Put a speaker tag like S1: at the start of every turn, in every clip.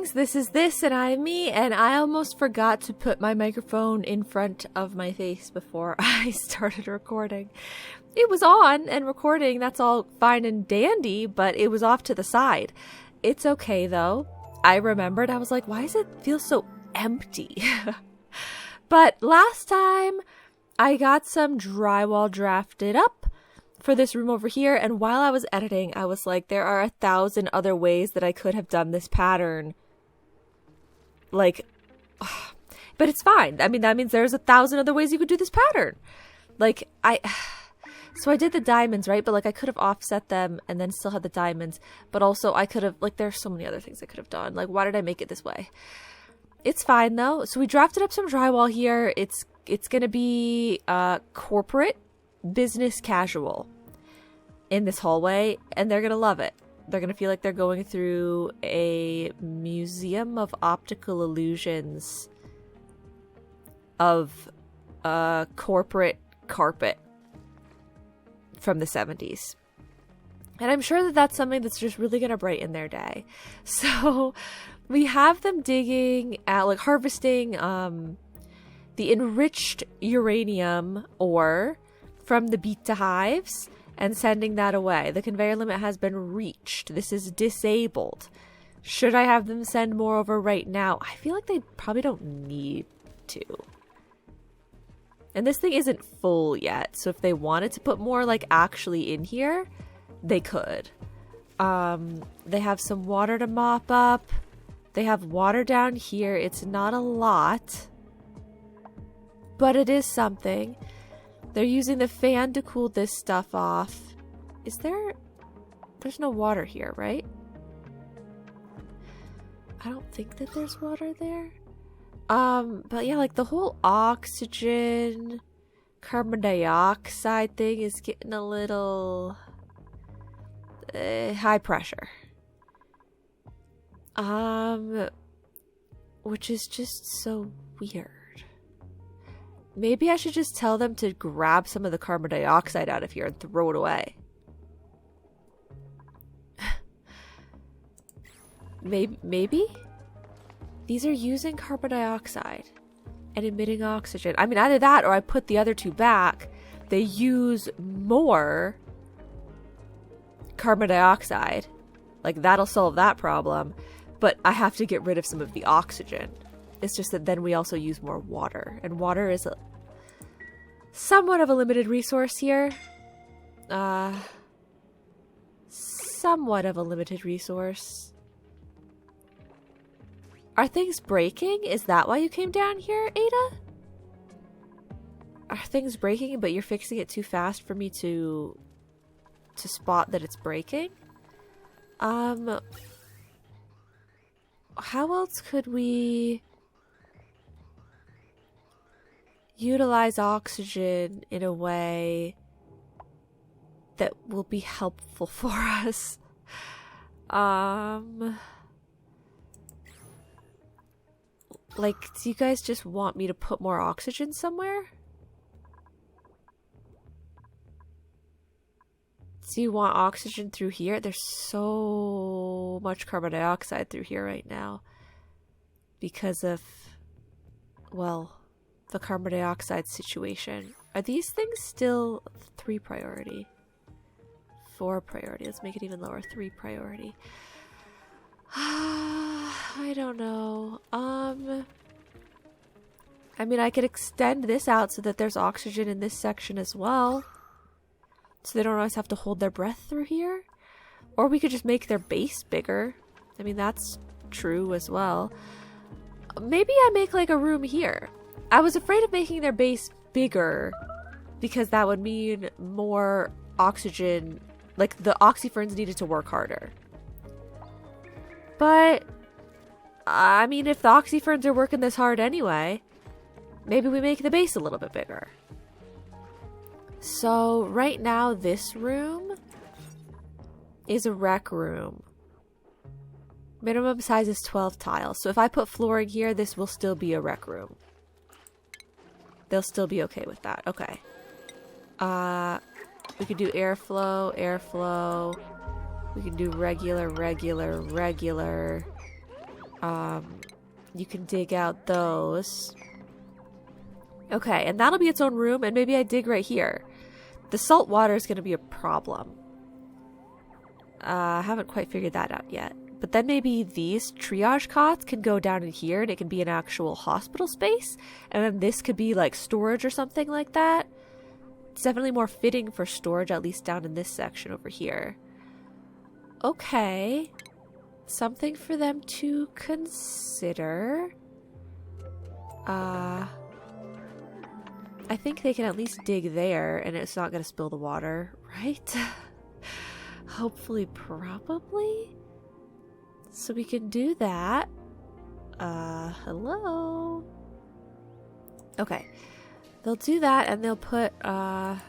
S1: Greetings, this is This and I am Me, and I almost forgot to put my microphone in front of my face before I started recording. It was on and recording, that's all fine and dandy, but it was off to the side. It's okay though. I remembered, I was like, why does it feel so empty? But last time I got some drywall drafted up for this room over here, and while I was editing, I was like, there are 1,000 other ways that I could have done this pattern. Like, but it's fine. I mean, that means there's 1,000 other ways you could do this pattern. Like, so I did the diamonds, right? But like, I could have offset them and then still had the diamonds. But also, I could have, like, there's so many other things I could have done. Like, why did I make it this way? It's fine though. So we drafted up some drywall here. It's gonna be corporate, business casual in this hallway, and they're gonna love it. They're gonna feel like they're going through a museum of optical illusions of corporate carpet from the 70s. And I'm sure that that's something that's just really gonna brighten their day. So we have them digging at, like, harvesting the enriched uranium ore from the beta hives and sending that away. The conveyor limit has been reached. This is disabled. Should I have them send more over right now? I feel like they probably don't need to. And this thing isn't full yet, so if they wanted to put more, like, actually in here, they could. They have some water to mop up. They have water down here. It's not a lot, but it is something. They're using the fan to cool this stuff off. There's no water here, right? I don't think that there's water there. But yeah, like, the whole oxygen, carbon dioxide thing is getting a little high pressure. Which is just so weird. Maybe I should just tell them to grab some of the carbon dioxide out of here and throw it away. Maybe? These are using carbon dioxide and emitting oxygen. I mean, either that or I put the other two back. They use more carbon dioxide. Like, that'll solve that problem. But I have to get rid of some of the oxygen. It's just that then we also use more water. And water is somewhat of a limited resource here. Somewhat of a limited resource. Are things breaking? Is that why you came down here, Ada? Are things breaking, but you're fixing it too fast for me to spot that it's breaking? How else could we utilize oxygen in a way that will be helpful for us? Like, do you guys just want me to put more oxygen somewhere? Do you want oxygen through here? There's so much carbon dioxide through here right now. Because of, well, the carbon dioxide situation. Are these things still 3 priority? 4 priority. Let's make it even lower. 3 priority. I don't know. I mean, I could extend this out so that there's oxygen in this section as well. So they don't always have to hold their breath through here. Or we could just make their base bigger. I mean, that's true as well. Maybe I make, like, a room here. I was afraid of making their base bigger because that would mean more oxygen. Like, the oxyferns needed to work harder. But, I mean, if the oxyferns are working this hard anyway, maybe we make the base a little bit bigger. So, right now, this room is a rec room. Minimum size is 12 tiles. So if I put flooring here, this will still be a rec room. They'll still be okay with that. Okay. We could do airflow, airflow. We can do regular. You can dig out those. Okay, and that'll be its own room, and maybe I dig right here. The salt water is going to be a problem. I haven't quite figured that out yet. But then maybe these triage cots can go down in here, and it can be an actual hospital space. And then this could be like storage or something like that. It's definitely more fitting for storage, at least down in this section over here. Okay. Something for them to consider. I think they can at least dig there and it's not going to spill the water, right? Hopefully, probably. So we can do that. Hello? Okay. They'll do that and they'll put, I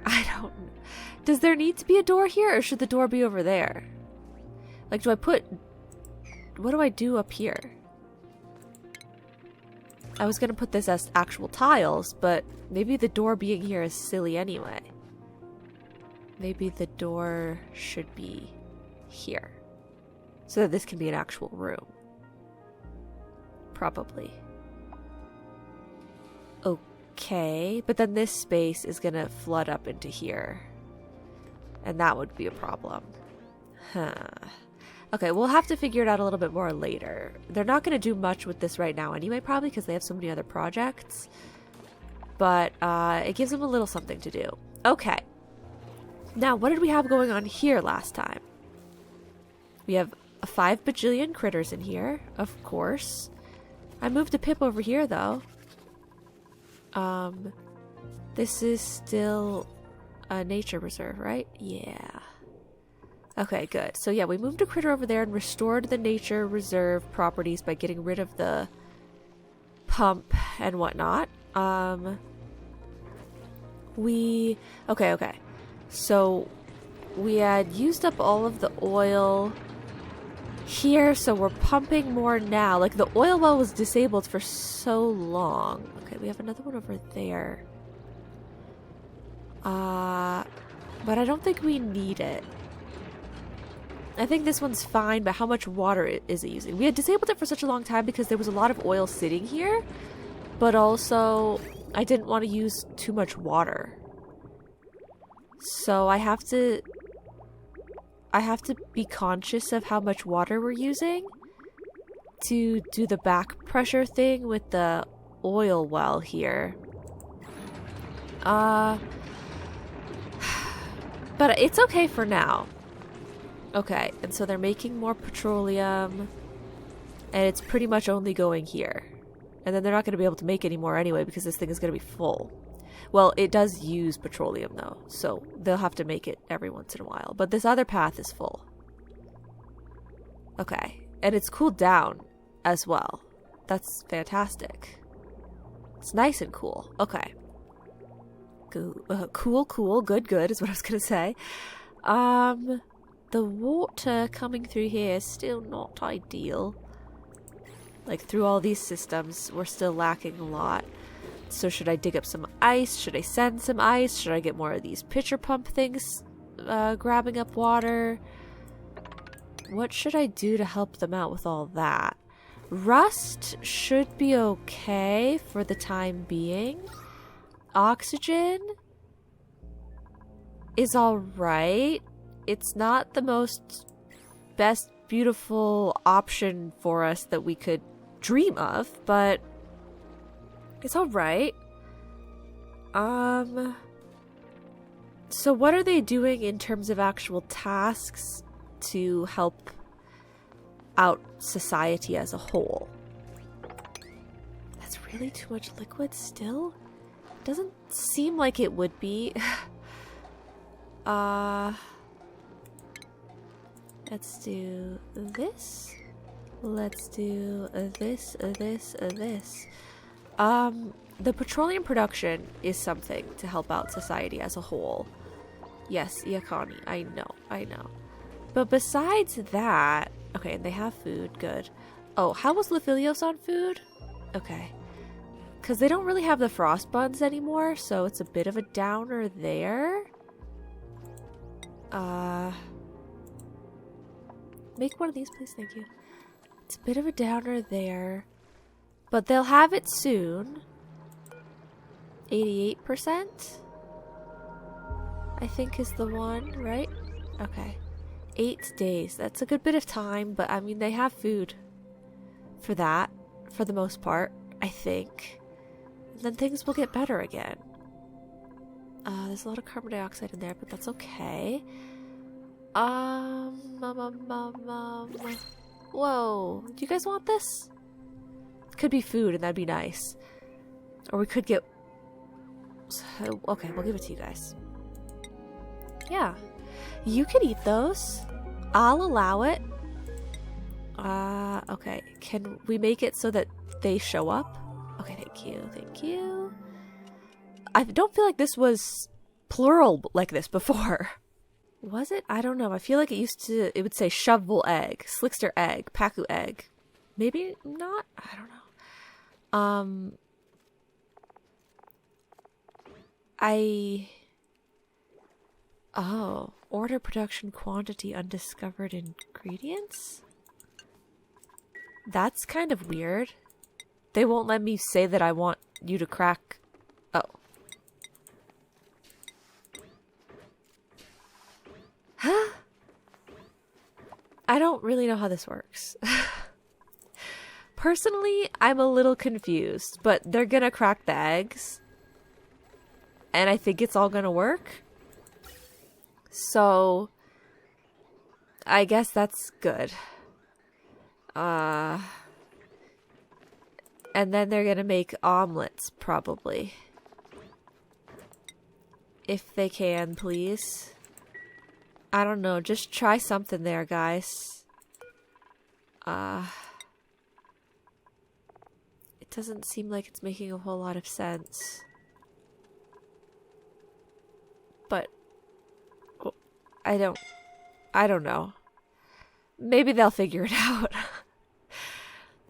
S1: don't know. Does there need to be a door here or should the door be over there? Like, do I put... What do I do up here? I was gonna put this as actual tiles, but maybe the door being here is silly anyway. Maybe the door should be here. So that this can be an actual room. Probably. Okay, but then this space is gonna flood up into here. And that would be a problem. Huh. Okay, we'll have to figure it out a little bit more later. They're not going to do much with this right now anyway, probably, because they have so many other projects. But it gives them a little something to do. Okay. Now, what did we have going on here last time? We have 5 bajillion critters in here, of course. I moved a pip over here, though. This is still a nature reserve, right? Yeah. Okay, good. So yeah, we moved a critter over there and restored the nature reserve properties by getting rid of the pump and whatnot. Okay. So we had used up all of the oil here, so we're pumping more now. Like, the oil well was disabled for so long. Okay, we have another one over there. But I don't think we need it. I think this one's fine, but how much water is it using? We had disabled it for such a long time because there was a lot of oil sitting here, but also I didn't want to use too much water. So I have to be conscious of how much water we're using to do the back pressure thing with the oil well here. But it's okay for now. Okay, and so they're making more petroleum, and it's pretty much only going here. And then they're not going to be able to make any more anyway because this thing is going to be full. Well, it does use petroleum though, so they'll have to make it every once in a while. But this other path is full. Okay, and it's cooled down as well. That's fantastic. It's nice and cool. Okay. Cool, good is what I was going to say. The water coming through here is still not ideal. Like, through all these systems, we're still lacking a lot. So should I dig up some ice? Should I send some ice? Should I get more of these pitcher pump things grabbing up water? What should I do to help them out with all that? Rust should be okay for the time being. Oxygen is alright. It's not the best beautiful option for us that we could dream of, but it's alright. So what are they doing in terms of actual tasks to help out society as a whole? That's really too much liquid still? Doesn't seem like it would be. Let's do this. Let's do this. The petroleum production is something to help out society as a whole. Yes, Iacani, I know. But besides that... Okay, and they have food, good. Oh, how was Lithilios on food? Okay. Because they don't really have the frost buns anymore, so it's a bit of a downer there. Make one of these, please. Thank you. It's a bit of a downer there. But they'll have it soon. 88%? I think is the one, right? Okay. 8 days. That's a good bit of time, but I mean, they have food for that, for the most part, I think. Then things will get better again. There's a lot of carbon dioxide in there, but that's okay. Whoa. Do you guys want this? It could be food, and that'd be nice. Or we could get... Okay, we'll give it to you guys. Yeah. You can eat those. I'll allow it. Okay. Can we make it so that they show up? Okay, thank you. Thank you. I don't feel like this was plural like this before. Was it? I don't know. I feel like it would say shovel egg, slickster egg, paku egg. Maybe not? I don't know. Oh, order production quantity undiscovered ingredients? That's kind of weird. They won't let me say that I want you to crack... Oh. Huh? I don't really know how this works. Personally, I'm a little confused, but they're gonna crack the eggs. And I think it's all gonna work. So, I guess that's good. And then they're gonna make omelets, probably. If they can, please. I don't know, just try something there, guys. It doesn't seem like it's making a whole lot of sense. But I don't know. Maybe they'll figure it out.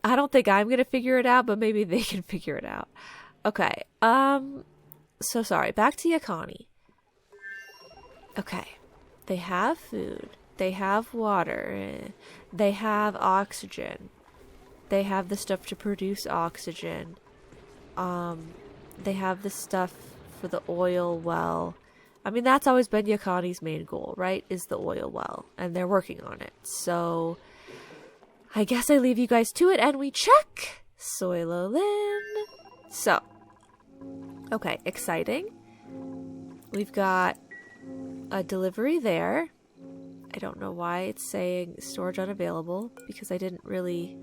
S1: I don't think I'm gonna figure it out, but maybe they can figure it out. Okay. So sorry. Back to Yakani. Okay. They have food. They have water. They have oxygen. They have the stuff to produce oxygen. They have the stuff for the oil well. I mean, that's always been Yakani's main goal, right? Is the oil well. And they're working on it. So, I guess I leave you guys to it and we check Soilolin. So, okay, exciting. We've got a delivery there. I don't know why it's saying storage unavailable because I didn't really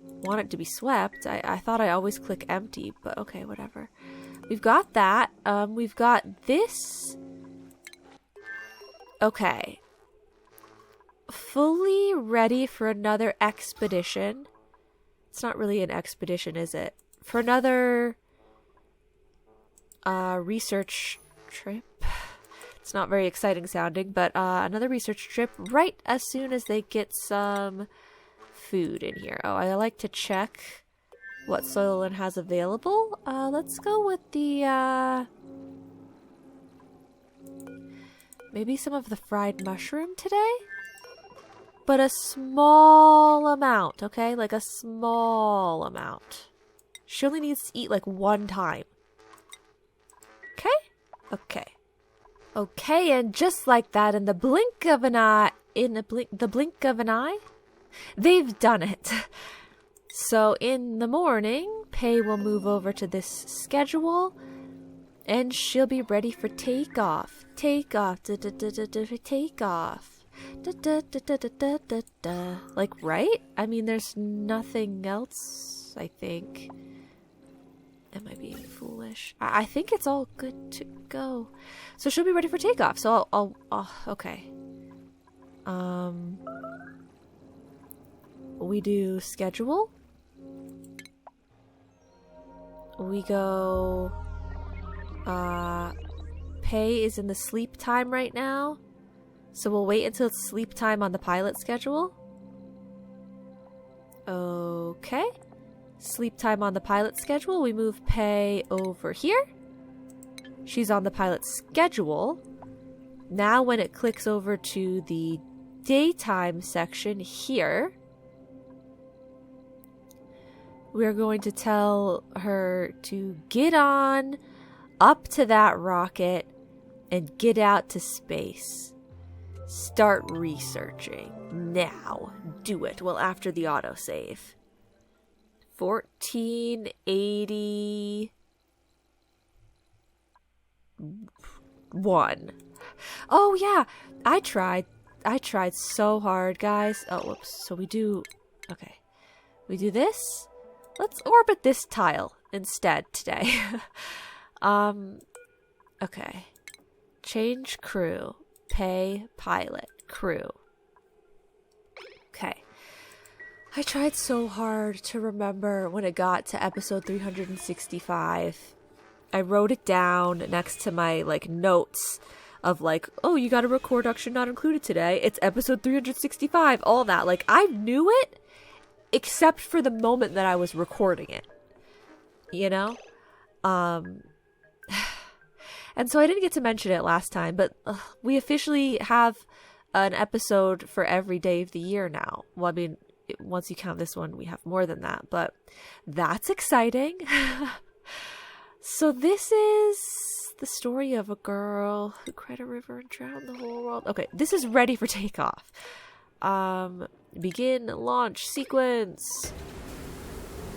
S1: want it to be swept. I thought I always click empty, but okay, whatever. We've got that. We've got this. Okay. Fully ready for another expedition. It's not really an expedition, is it? For another research trip. It's not very exciting sounding, but another research trip right as soon as they get some food in here. Oh, I like to check what Soilolin has available. Let's go with the, maybe some of the fried mushroom today? But a small amount, okay? Like a small amount. She only needs to eat like one time. Okay? Okay. Okay, and just like that, in the blink of an eye, the blink of an eye, they've done it. So in the morning, Pei will move over to this schedule, and she'll be ready for takeoff. Takeoff, takeoff. Like, right? I mean, there's nothing else, I think. Am I being foolish? I think it's all good to go. So she'll be ready for takeoff. So I'll okay. We do schedule. We go, Pei is in the sleep time right now. So we'll wait until it's sleep time on the pilot schedule. Okay. Sleep time on the pilot schedule. We move Pei over here. She's on the pilot schedule. Now when it clicks over to the daytime section here, we're going to tell her to get on up to that rocket and get out to space. Start researching. Now. Do it. Well, after the autosave. 1481. Oh, yeah. I tried so hard, guys. Oh, whoops. So we do... Okay. We do this. Let's orbit this tile instead today. Okay. Change crew. Pay pilot. Crew. Okay. I tried so hard to remember when it got to episode 365. I wrote it down next to my, like, notes of, like, oh, you got a record action not included today. It's episode 365. All that. Like, I knew it, except for the moment that I was recording it. You know? And so I didn't get to mention it last time, but we officially have an episode for every day of the year now. Well, I mean, once you count this one, we have more than that, but that's exciting. So this is the story of a girl who cried a river and drowned the whole world. Okay, this is ready for takeoff. Begin launch sequence.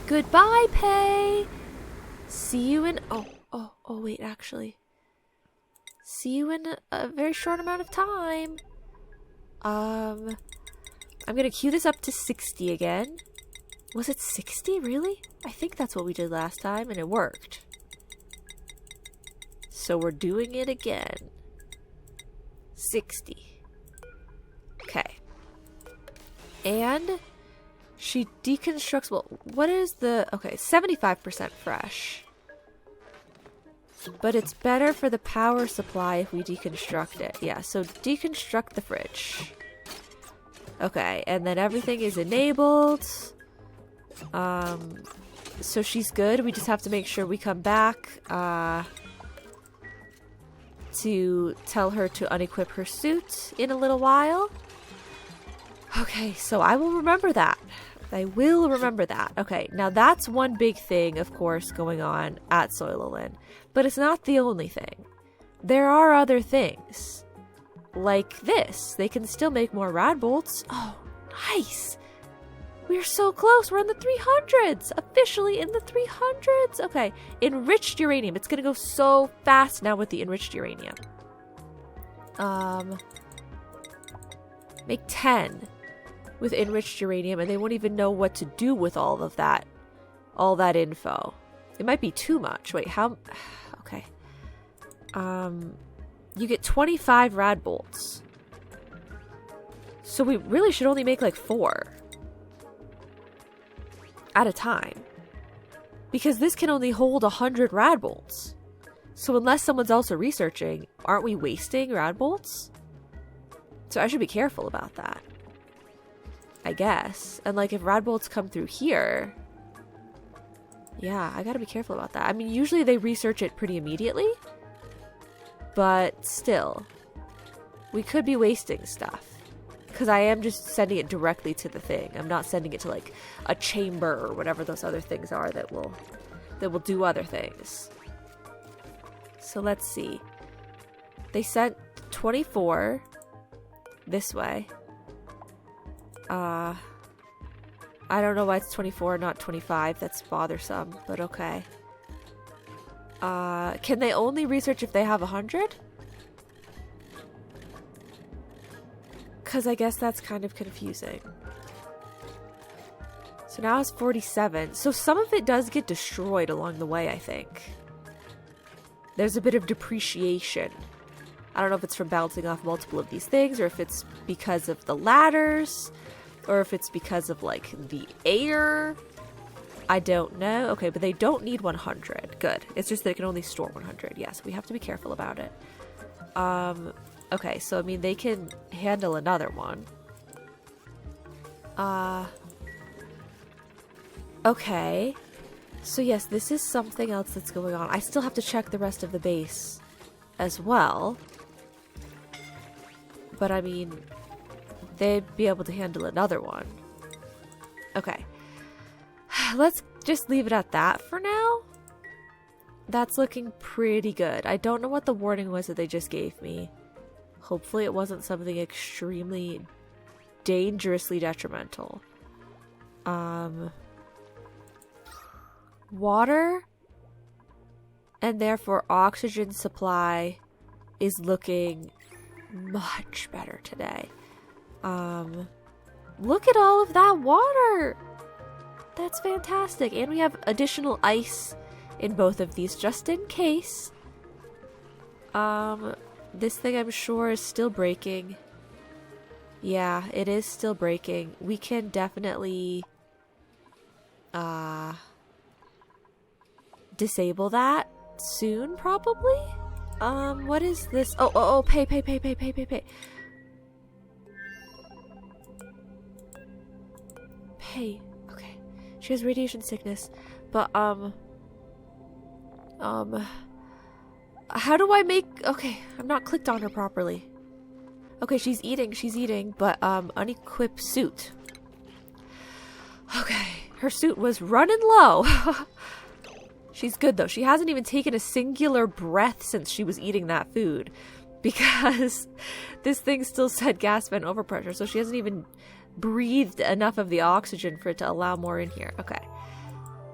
S1: Goodbye, Pay. See you in... Oh, wait, actually. See you in a very short amount of time. I'm gonna queue this up to 60 again. Was it 60? Really? I think that's what we did last time, and it worked. So we're doing it again. 60. Okay. And she deconstructs... Well, what is the... Okay, 75% fresh. But it's better for the power supply if we deconstruct it. Yeah, so deconstruct the fridge. Okay, and then everything is enabled. So she's good. We just have to make sure we come back to tell her to unequip her suit in a little while. Okay, so I will remember that. I will remember that. Okay, now that's one big thing, of course, going on at Soilalin. But it's not the only thing. There are other things. Like this. They can still make more rad bolts. Oh, nice! We're so close. We're in the 300s. Officially in the 300s. Okay, enriched uranium. It's gonna go so fast now with the enriched uranium. Make 10 with enriched uranium, and they won't even know what to do with all of that. All that info. It might be too much. Wait, how... Okay. You get 25 rad bolts. So we really should only make like 4. At a time. Because this can only hold 100 rad bolts. So unless someone's also researching, aren't we wasting rad bolts? So I should be careful about that. I guess. And like if rad bolts come through here... Yeah, I gotta be careful about that. I mean, usually they research it pretty immediately. But still. We could be wasting stuff. Because I am just sending it directly to the thing. I'm not sending it to like a chamber or whatever those other things are that will do other things. So let's see. They sent 24 this way. I don't know why it's 24, not 25. That's bothersome, but okay. Can they only research if they have 100? Because I guess that's kind of confusing. So now it's 47. So some of it does get destroyed along the way, I think. There's a bit of depreciation. I don't know if it's from bouncing off multiple of these things, or if it's because of the ladders, or if it's because of, like, the air. I don't know. Okay, but they don't need 100. Good. It's just they can only store 100. Yes, we have to be careful about it. Okay, so, I mean, they can handle another one. Okay. So, yes, this is something else that's going on. I still have to check the rest of the base as well. But, I mean, they'd be able to handle another one. Okay. Let's just leave it at that for now. That's looking pretty good. I don't know what the warning was that they just gave me. Hopefully it wasn't something extremely dangerously detrimental. Water and therefore oxygen supply is looking much better today. Look at all of that water. That's fantastic. And we have additional ice in both of these just in case. This thing I'm sure is still breaking. Yeah, it is still breaking. We can definitely disable that soon, probably. What is this? Oh, pay. Pay. Okay. She has radiation sickness, but how do I make... Okay, I'm not clicked on her properly. Okay, she's eating, but unequipped suit. Okay, her suit was running low. She's good though. She hasn't even taken a singular breath since she was eating that food, because this thing still said gas vent overpressure, so she hasn't even breathed enough of the oxygen for it to allow more in here. Okay.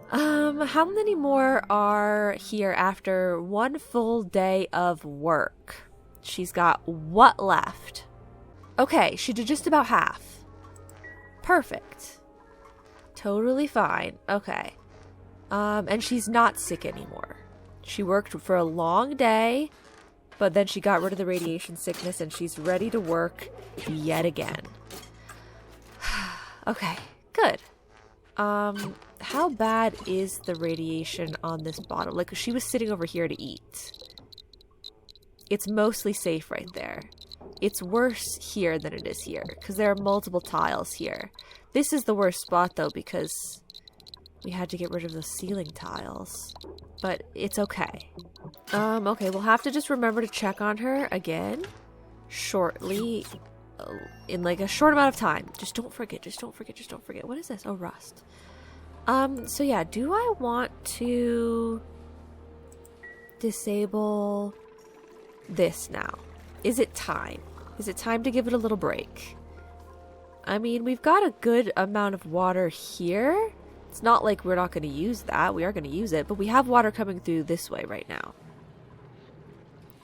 S1: How many more are here after one full day of work? She's got what left? Okay, she did just about half. Perfect. Totally fine. Okay. And she's not sick anymore. She worked for a long day, but then she got rid of the radiation sickness and she's ready to work yet again. Okay, good. How bad is the radiation on this bottle? Like, she was sitting over here to eat. It's mostly safe right there. It's worse here than it is here, because there are multiple tiles here. This is the worst spot, though, because we had to get rid of the ceiling tiles. But it's okay. Okay, we'll have to just remember to check on her again shortly. In like a short amount of time. Just don't forget. What is this? Oh, rust. So yeah, do I want to disable this now? Is it time? Is it time to give it a little break? I mean, we've got a good amount of water here. It's not like we're not going to use that. We are going to use it, but we have water coming through this way right now.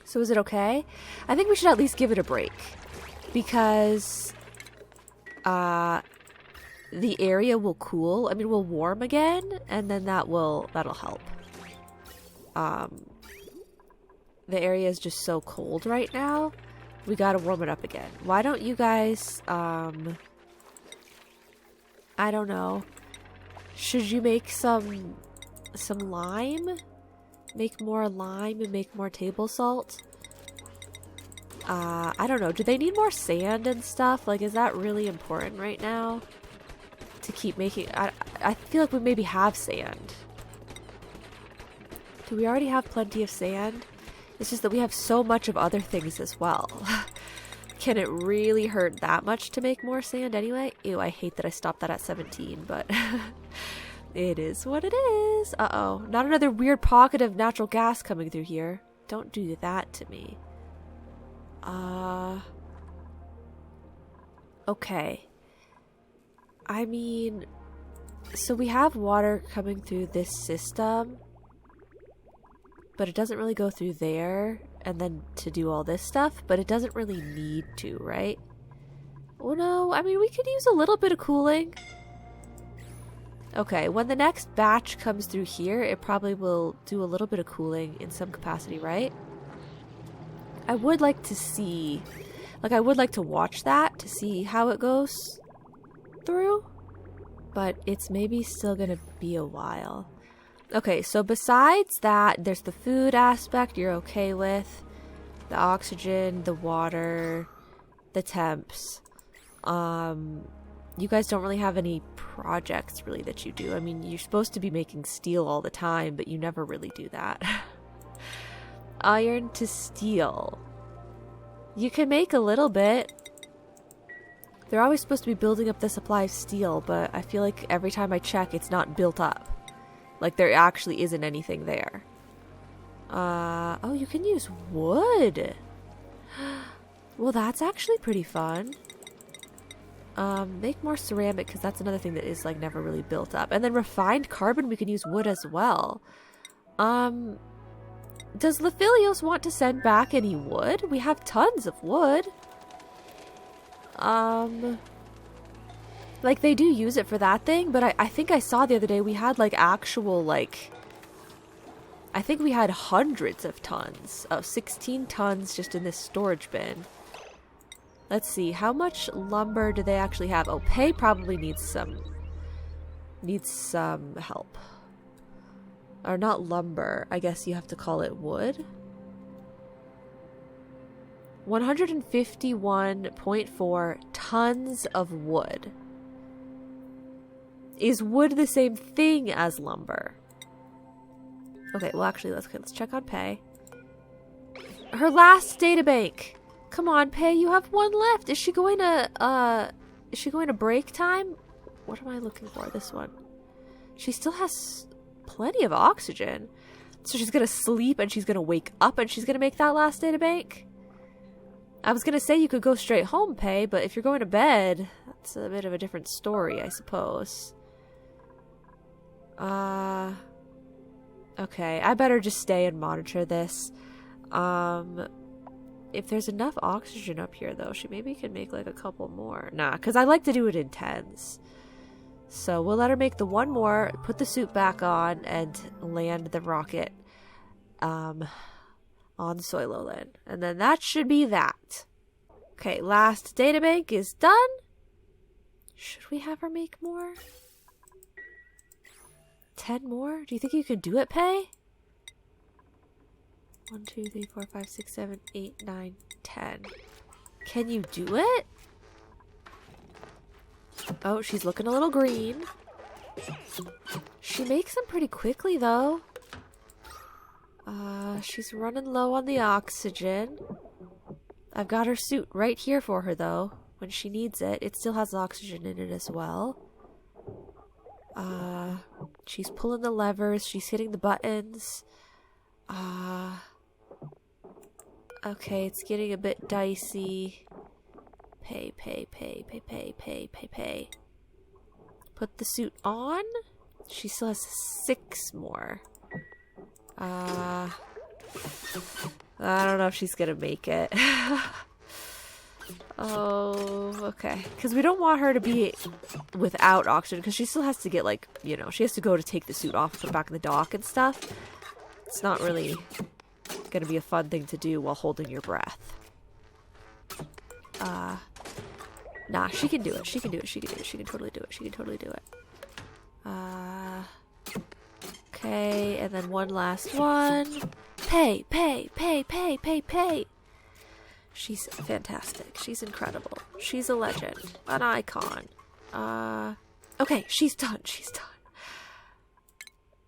S1: So is it okay? I think we should at least give it a break, because the area will cool. I mean, will warm again, and then that'll help. The area is just so cold right now. We gotta warm it up again. Why don't you guys, I don't know. Should you make some lime? Make more lime and make more table salt? I don't know. Do they need more sand and stuff? Like, is that really important right now? To keep making... I feel like we maybe have sand. Do we already have plenty of sand? It's just that we have so much of other things as well. Can it really hurt that much to make more sand anyway? Ew, I hate that I stopped that at 17, but... it is what it is. Uh-oh. Not another weird pocket of natural gas coming through here. Don't do that to me. Okay. I mean, so we have water coming through this system, but it doesn't really go through there and then to do all this stuff, but it doesn't really need to, right? Oh no, I mean, we could use a little bit of cooling. Okay, when the next batch comes through here, it probably will do a little bit of cooling in some capacity, right? I would like to see, like, I would like to watch that to see how it goes through, but it's maybe still gonna be a while. Okay, so besides that, there's the food aspect you're okay with, the oxygen, the water, the temps. You guys don't really have any projects really that you do. I mean, you're supposed to be making steel all the time, but you never really do that. Iron to steel. You can make a little bit. They're always supposed to be building up the supply of steel, but I feel like every time I check, it's not built up. Like, there actually isn't anything there. Oh, you can use wood. Well, that's actually pretty fun. Make more ceramic, because that's another thing that is, like, never really built up. And then refined carbon, we can use wood as well. Does Lephilios want to send back any wood? We have tons of wood. Like, they do use it for that thing, but I think I saw the other day we had, like, actual, like... I think we had hundreds of tons. Oh, 16 tons just in this storage bin. Let's see, how much lumber do they actually have? Oh, Pei probably needs some help. Or not lumber, I guess you have to call it wood. 151.4 tons of wood. Is wood the same thing as lumber? Okay, well actually, let's check on Pei. Her last databank. Come on, Pei, you have one left. Is she going to break time? What am I looking for? This one. She still has plenty of oxygen. So she's gonna sleep and she's gonna wake up and she's gonna make that last databank? I was gonna say you could go straight home, Pei, but if you're going to bed, that's a bit of a different story, I suppose. Okay, I better just stay and monitor this. If there's enough oxygen up here, though, she maybe can make, like, a couple more. Nah, because I like to do it in tens. So we'll let her make the one more, put the suit back on, and land the rocket on Soilolan. And then that should be that. Okay, last databank is done. Should we have her make more? 10 more? Do you think you can do it, Pei? 1, 2, 3, 4, 5, 6, 7, 8, 9, 10. Can you do it? Oh, she's looking a little green. She makes them pretty quickly, though. She's running low on the oxygen. I've got her suit right here for her, though, when she needs it. It still has oxygen in it as well. She's pulling the levers. She's hitting the buttons. Okay, it's getting a bit dicey. Pei. Put the suit on. She still has 6 more. I don't know if she's gonna make it. Oh, okay. Because we don't want her to be without oxygen, because she still has to get, like, you know, she has to go to take the suit off, put it back in the dock and stuff. It's not really gonna be a fun thing to do while holding your breath. Nah, she can do it. She can do it. She can totally do it. She can totally do it. Okay, and then one last one. Pei. She's fantastic. She's incredible. She's a legend. An icon. Okay, she's done.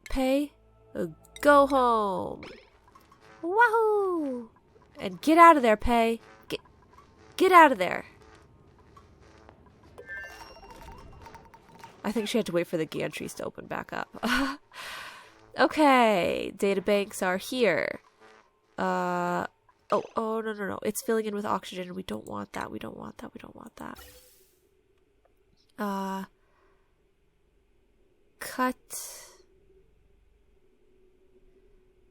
S1: Pei, go home. Wahoo! And get out of there, Pei. Get out of there. I think she had to wait for the gantries to open back up. Okay, databanks are here. Oh, no. It's filling in with oxygen. We don't want that. Cut.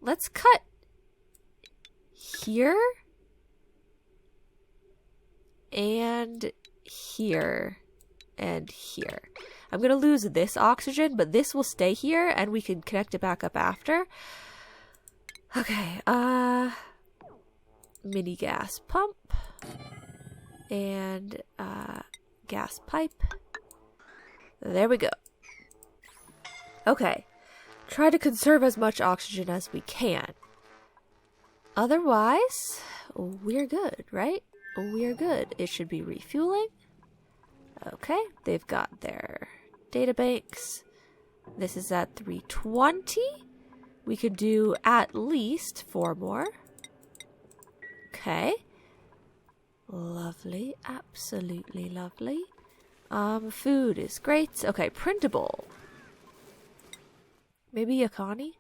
S1: Let's cut here. And here. And here. I'm going to lose this oxygen, but this will stay here, and we can connect it back up after. Okay, mini gas pump. And, gas pipe. There we go. Okay. Try to conserve as much oxygen as we can. Otherwise, we're good, right? We're good. It should be refueling. Okay, they've got their databanks. This is at 320. We could do at least 4 more. Okay. Lovely. Absolutely lovely. Food is great. Okay, printable. Maybe Yakani?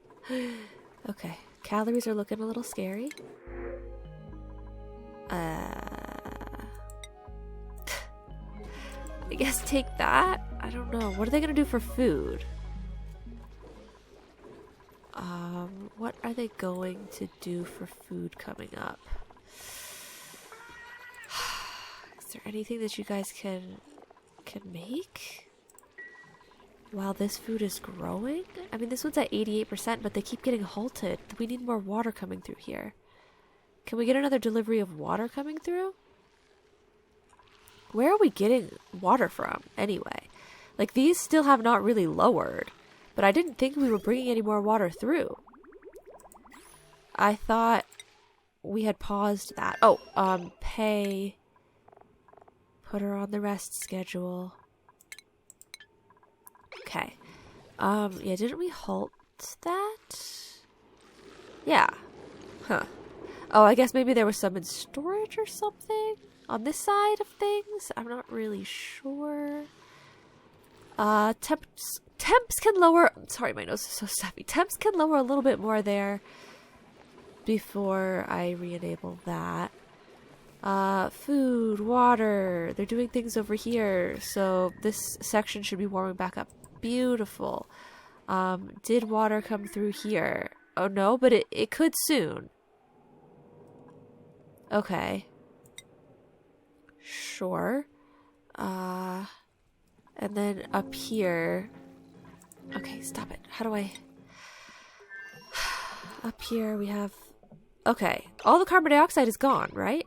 S1: Okay. Calories are looking a little scary. I guess take that. I don't know. What are they gonna do for food? What are they going to do for food coming up? Is there anything that you guys can make while this food is growing? I mean, this one's at 88%, but they keep getting halted. We need more water coming through here. Can we get another delivery of water coming through? Where are we getting water from, anyway? Like, these still have not really lowered, but I didn't think we were bringing any more water through. I thought we had paused that. Oh, pay. Put her on the rest schedule. Okay. Yeah, didn't we halt that? Yeah. Huh. Oh, I guess maybe there was some in storage or something on this side of things. I'm not really sure. Temps can lower. Sorry, my nose is so stuffy. Temps can lower a little bit more there before I re-enable that. Food, water. They're doing things over here, so this section should be warming back up. Beautiful. Did water come through here? Oh no, but it could soon. Okay. Sure. And then up here. Okay, stop it. How do I... Up here we have... Okay, all the carbon dioxide is gone, right?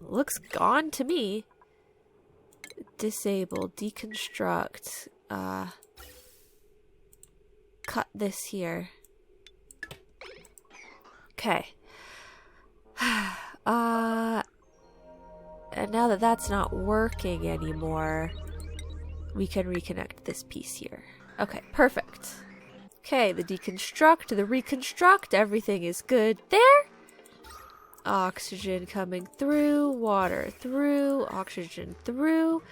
S1: Looks gone to me. Disable, deconstruct, cut this here. Okay. And now that that's not working anymore, we can reconnect this piece here. Okay, perfect. Okay, the deconstruct, the reconstruct, everything is good there. Oxygen coming through, water through, oxygen through.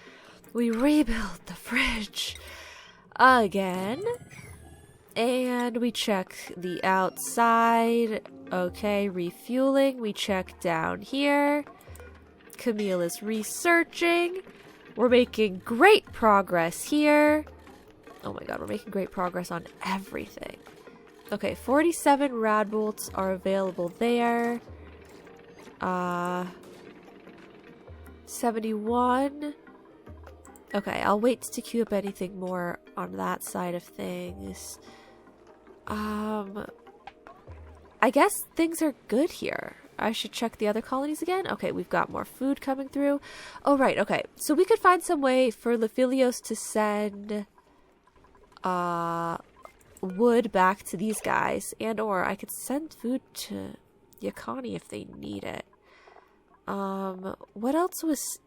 S1: We rebuild the fridge again. And we check the outside. Okay, refueling. We check down here. Camille is researching. We're making great progress here. Oh my god, we're making great progress on everything. Okay, 47 rad bolts are available there. 71. Okay, I'll wait to queue up anything more on that side of things. I guess things are good here. I should check the other colonies again. Okay, we've got more food coming through. Oh, right, okay. So we could find some way for Lephilios to send wood back to these guys, and or I could send food to Yakani if they need it. What else was...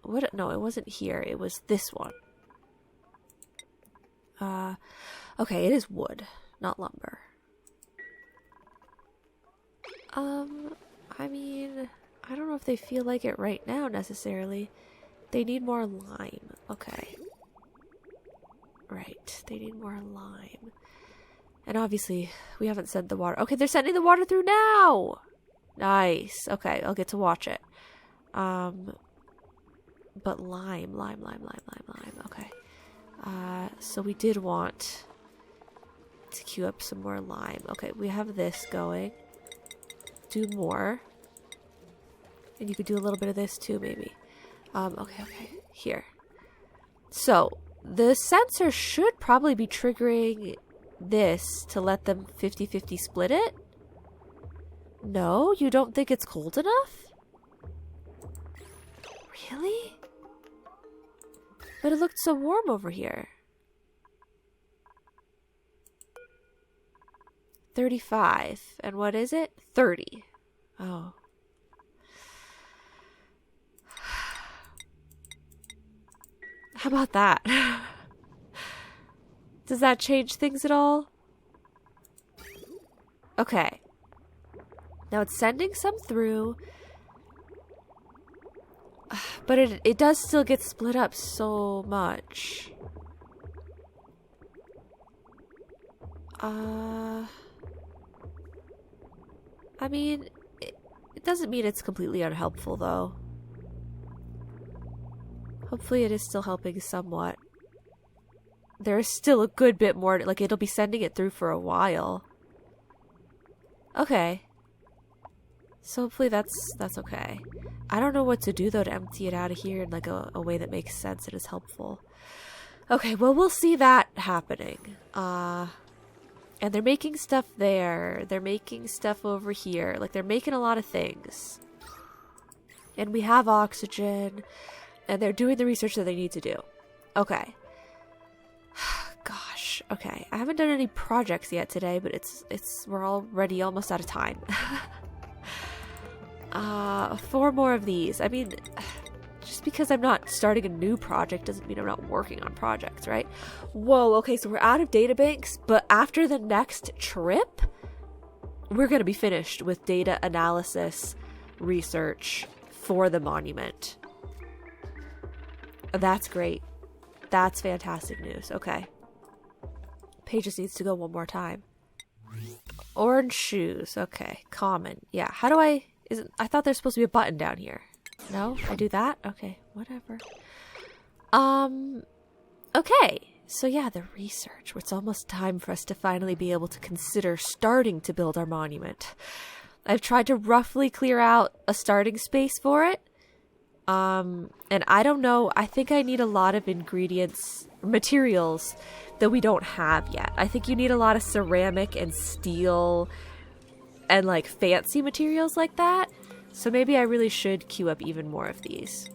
S1: What? No, it wasn't here. It was this one. Okay, it is wood, not lumber. I mean, I don't know if they feel like it right now, necessarily. They need more lime. Okay. Right, they need more lime. And obviously, we haven't sent the water. Okay, they're sending the water through now! Nice. Okay, I'll get to watch it. But lime. Okay. So we did want to queue up some more lime. Okay, we have this going. Do more. And you could do a little bit of this too, maybe. Okay. Here. So, the sensor should probably be triggering this to let them 50-50 split it. No? You don't think it's cold enough? Really? But it looked so warm over here. 35. And what is it? 30. Oh. How about that? Does that change things at all? Okay. Now it's sending some through. But it does still get split up so much. I mean, it doesn't mean it's completely unhelpful, though. Hopefully it is still helping somewhat. There is still a good bit more, like, it'll be sending it through for a while. Okay. So hopefully that's okay. I don't know what to do, though, to empty it out of here in, like, a way that makes sense and is helpful. Okay, well, we'll see that happening. And they're making stuff there. They're making stuff over here. Like, they're making a lot of things. And we have oxygen. And they're doing the research that they need to do. Okay. Gosh. Okay. I haven't done any projects yet today, but we're already almost out of time. 4 more of these. I mean, just because I'm not starting a new project doesn't mean I'm not working on projects, right? Whoa, okay, so we're out of databanks, but after the next trip, we're going to be finished with data analysis research for the monument. That's great. That's fantastic news. Okay. Page just needs to go one more time. Orange shoes. Okay. Common. Yeah. How do I... I thought there's supposed to be a button down here. No? I do that? Okay. Whatever. Okay. So yeah, the research. It's almost time for us to finally be able to consider starting to build our monument. I've tried to roughly clear out a starting space for it. And I don't know, I think I need a lot of materials that we don't have yet. I think you need a lot of ceramic and steel and like fancy materials like that. So maybe I really should queue up even more of these.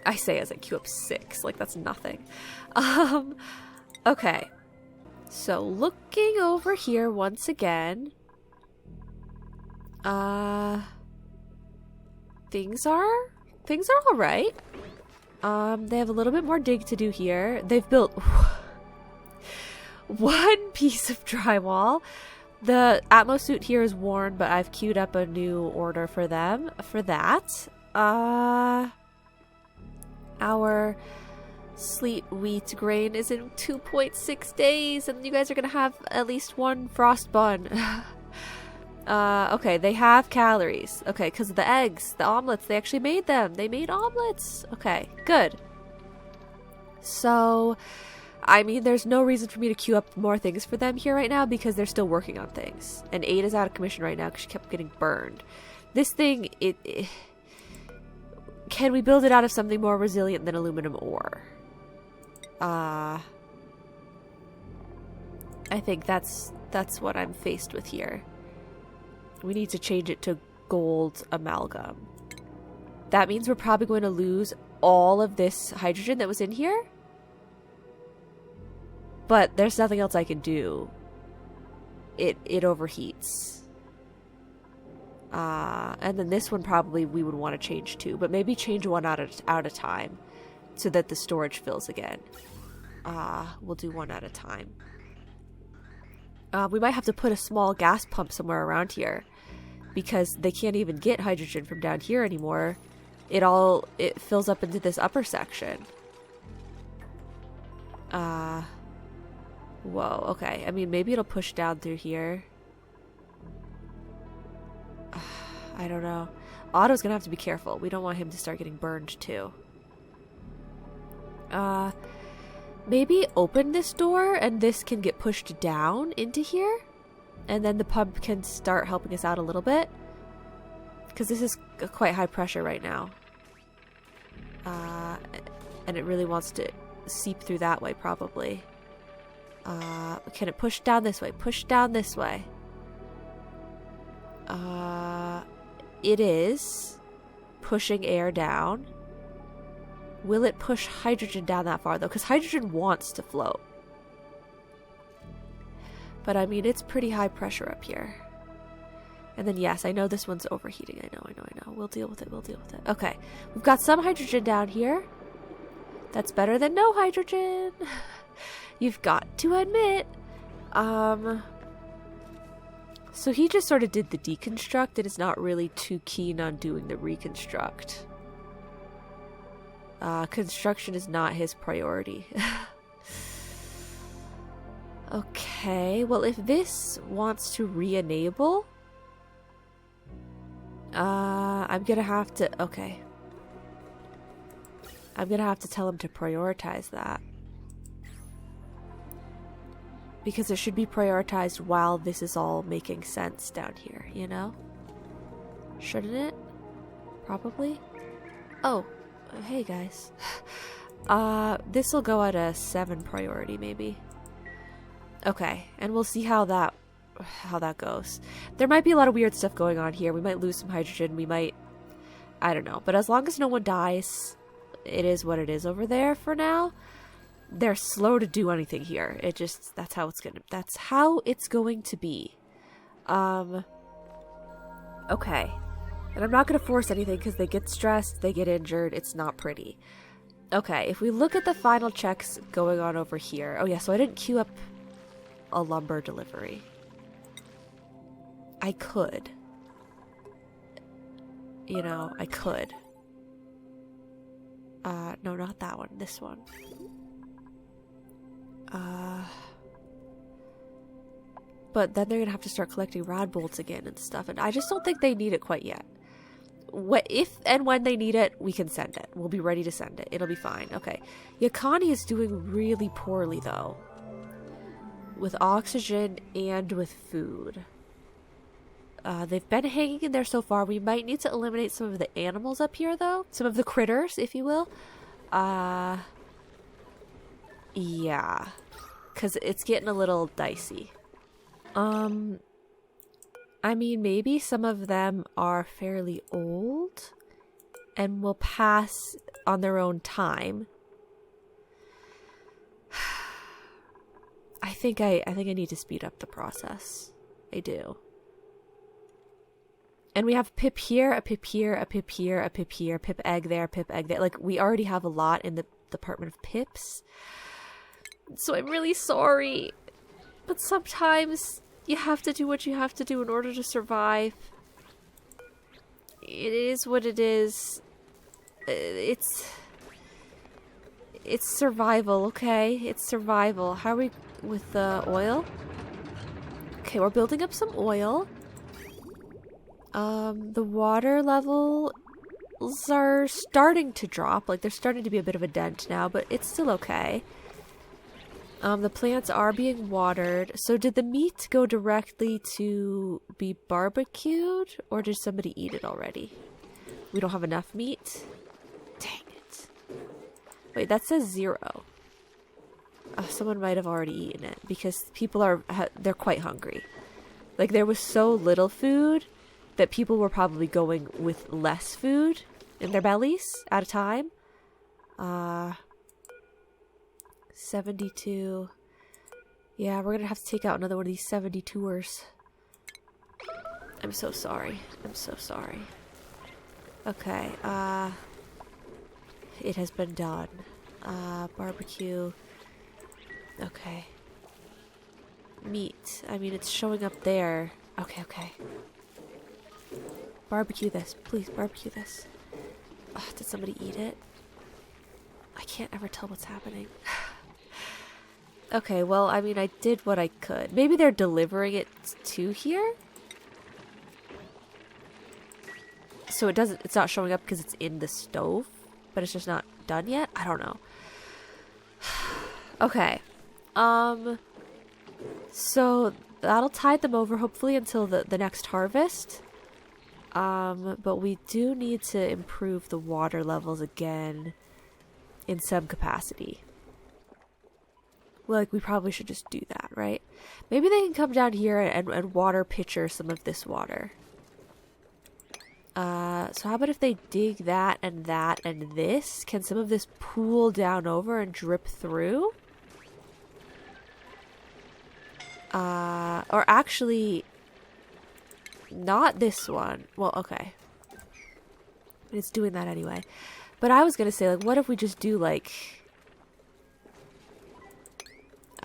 S1: I say as I queue up 6, like that's nothing. Okay. So looking over here once again. Things are all right. They have a little bit more dig to do here. They've built 1 piece of drywall. The Atmos suit here is worn, but I've queued up a new order for them for that. Our sleet wheat grain is in 2.6 days, and you guys are gonna have at least 1 frost bun. Okay, they have calories. Okay, because of the eggs, the omelets, they actually made them. They made omelets. Okay, good. So, I mean, there's no reason for me to queue up more things for them here right now because they're still working on things. And Ada's out of commission right now because she kept getting burned. This thing, can we build it out of something more resilient than aluminum ore? I think that's what I'm faced with here. We need to change it to gold amalgam. That means we're probably going to lose all of this hydrogen that was in here. But there's nothing else I can do. It overheats. And then this one probably we would want to change too. But maybe change one out at a time. So that the storage fills again. We'll do one at a time. We might have to put a small gas pump somewhere around here. Because they can't even get hydrogen from down here anymore. It fills up into this upper section. Whoa, okay. I mean, maybe it'll push down through here. I don't know. Otto's gonna have to be careful. We don't want him to start getting burned too. Maybe open this door and this can get pushed down into here? And then the pump can start helping us out a little bit. Because this is quite high pressure right now. And it really wants to seep through that way, probably. Can it push down this way? Push down this way. It is pushing air down. Will it push hydrogen down that far, though? Because hydrogen wants to float. But, I mean, it's pretty high pressure up here. And then, yes, I know this one's overheating. I know. We'll deal with it. Okay. We've got some hydrogen down here. That's better than no hydrogen. You've got to admit. So he just sort of did the deconstruct and is not really too keen on doing the reconstruct. Construction is not his priority. Okay, well, if this wants to re-enable, I'm gonna have to, okay. I'm gonna have to tell him to prioritize that. Because it should be prioritized while this is all making sense down here, you know? Shouldn't it? Probably? Oh, hey guys. This will go at a 7 priority, maybe. Okay, and we'll see how that goes. There might be a lot of weird stuff going on here. We might lose some hydrogen. We might, I don't know. But as long as no one dies, it is what it is over there for now. They're slow to do anything here. It just, that's how it's going to be. Okay. And I'm not going to force anything because they get stressed, they get injured. It's not pretty. Okay, if we look at the final checks going on over here. Oh yeah, so I didn't queue up a lumber delivery. I could. You know, I could. No, not that one. This one. But then they're gonna have to start collecting rod bolts again and stuff, and I just don't think they need it quite yet. If and when they need it, we can send it. We'll be ready to send it. It'll be fine. Okay. Yakani is doing really poorly, though. With oxygen and with food. They've been hanging in there so far. We might need to eliminate some of the animals up here, though. Some of the critters, if you will. Yeah. Because it's getting a little dicey. I mean, maybe some of them are fairly old and will pass on their own time. I think I need to speed up the process. I do. And we have Pip here, a Pip here, a Pip here, a Pip here, Pip egg there, Pip egg there. Like, we already have a lot in the department of Pips. So I'm really sorry. But sometimes you have to do what you have to do in order to survive. It is what it is. It's survival, okay? It's survival. How are we with the oil? Okay, we're building up some oil. The water levels are starting to drop. Like, there's starting to be a bit of a dent now, but it's still okay. The plants are being watered. So did the meat go directly to be barbecued, or did somebody eat it already? We don't have enough meat? Dang it. Wait, that says 0. Someone might have already eaten it, because people they're quite hungry. Like, there was so little food that people were probably going with less food in their bellies at a time. 72. Yeah, we're gonna have to take out another one of these 72ers. I'm so sorry. I'm so sorry. Okay, it has been done. Barbecue. Okay. Meat. I mean, it's showing up there. Okay, okay. Barbecue this. Please, barbecue this. Did somebody eat it? I can't ever tell what's happening. Okay, well, I mean, I did what I could. Maybe they're delivering it to here? So it's not showing up because it's in the stove, but it's just not done yet? I don't know. Okay. So that'll tide them over, hopefully, until the next harvest. But we do need to improve the water levels again in some capacity. Well, like, we probably should just do that, right? Maybe they can come down here and water pitcher some of this water. So how about if they dig that and this? Can some of this pool down over and drip through? Or actually, not this one. Well, okay. It's doing that anyway. But I was gonna say, like, what if we just do, like,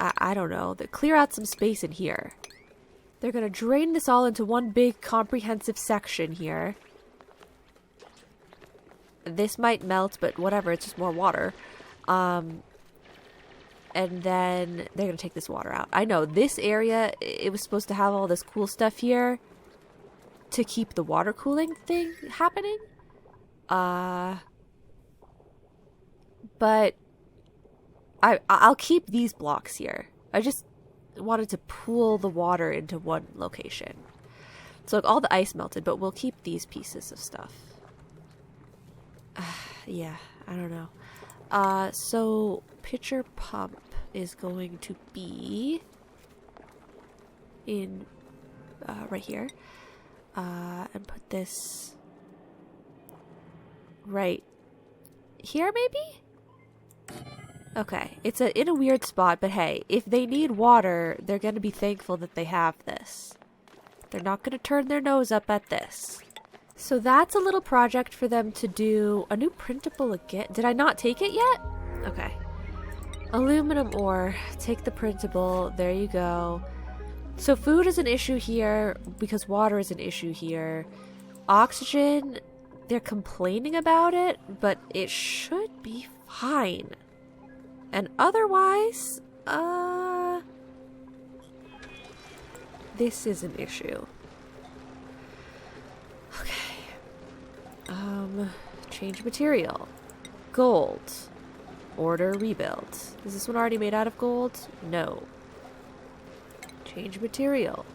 S1: I don't know, clear out some space in here. They're gonna drain this all into one big comprehensive section here. this might melt, but whatever, it's just more water. And then they're gonna take this water out. I know, this area, it was supposed to have all this cool stuff here to keep the water cooling thing happening. But I'll keep these blocks here. I just wanted to pool the water into one location. So like, all the ice melted, but we'll keep these pieces of stuff. Yeah, I don't know. So pitcher pump is going to be in right here. And put this right here, maybe? Okay, it's in a weird spot, but hey, if they need water, they're going to be thankful that they have this. They're not going to turn their nose up at this. So that's a little project for them to do. A new printable again. Did I not take it yet? Okay. Aluminum ore. Take the printable. There you go. So food is an issue here because water is an issue here. Oxygen, they're complaining about it, but it should be fine. And otherwise, this is an issue. Okay. Change material. Gold. Order rebuild. Is this one already made out of gold? No. Change material.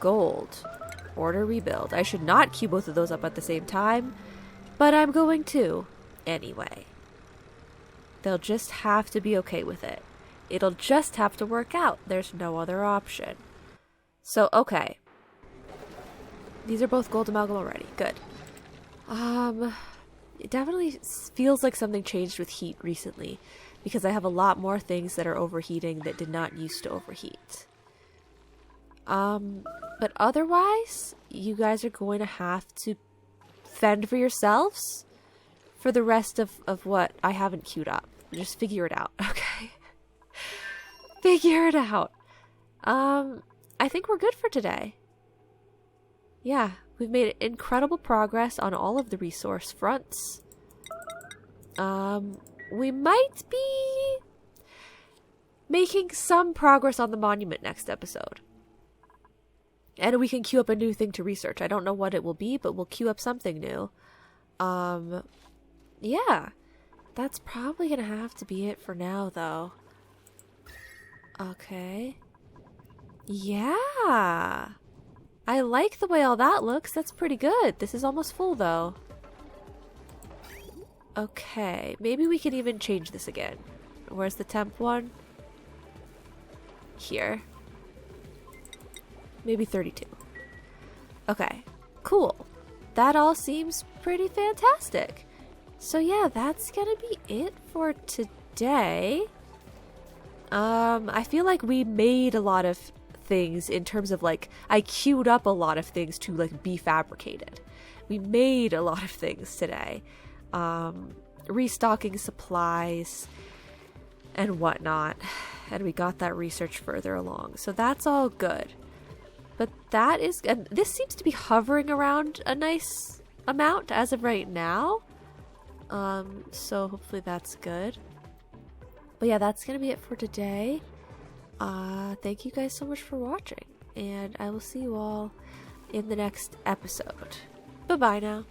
S1: Gold. Order rebuild. I should not queue both of those up at the same time, but I'm going to anyway. They'll just have to be okay with it. It'll just have to work out. There's no other option. So, okay. These are both gold amalgam already. Good. It definitely feels like something changed with heat recently, because I have a lot more things that are overheating that did not used to overheat. But otherwise, you guys are going to have to fend for yourselves for the rest of what I haven't queued up. Just figure it out, okay? Figure it out. I think we're good for today. Yeah, we've made incredible progress on all of the resource fronts. We might be making some progress on the monument next episode. And we can queue up a new thing to research. I don't know what it will be, but we'll queue up something new. Yeah. That's probably gonna have to be it for now, though. Okay. Yeah. I like the way all that looks. That's pretty good. This is almost full, though. Okay. Maybe we can even change this again. Where's the temp one? Here. Maybe 32. Okay. Cool. That all seems pretty fantastic. So yeah, that's gonna be it for today. I feel like we made a lot of things in terms of like, I queued up a lot of things to like be fabricated. We made a lot of things today. Restocking supplies and whatnot. And we got that research further along. So that's all good. But that is, and this seems to be hovering around a nice amount as of right now. So hopefully that's good. But yeah, that's gonna be it for today. Thank you guys so much for watching, and I will see you all in the next episode. Bye-bye now.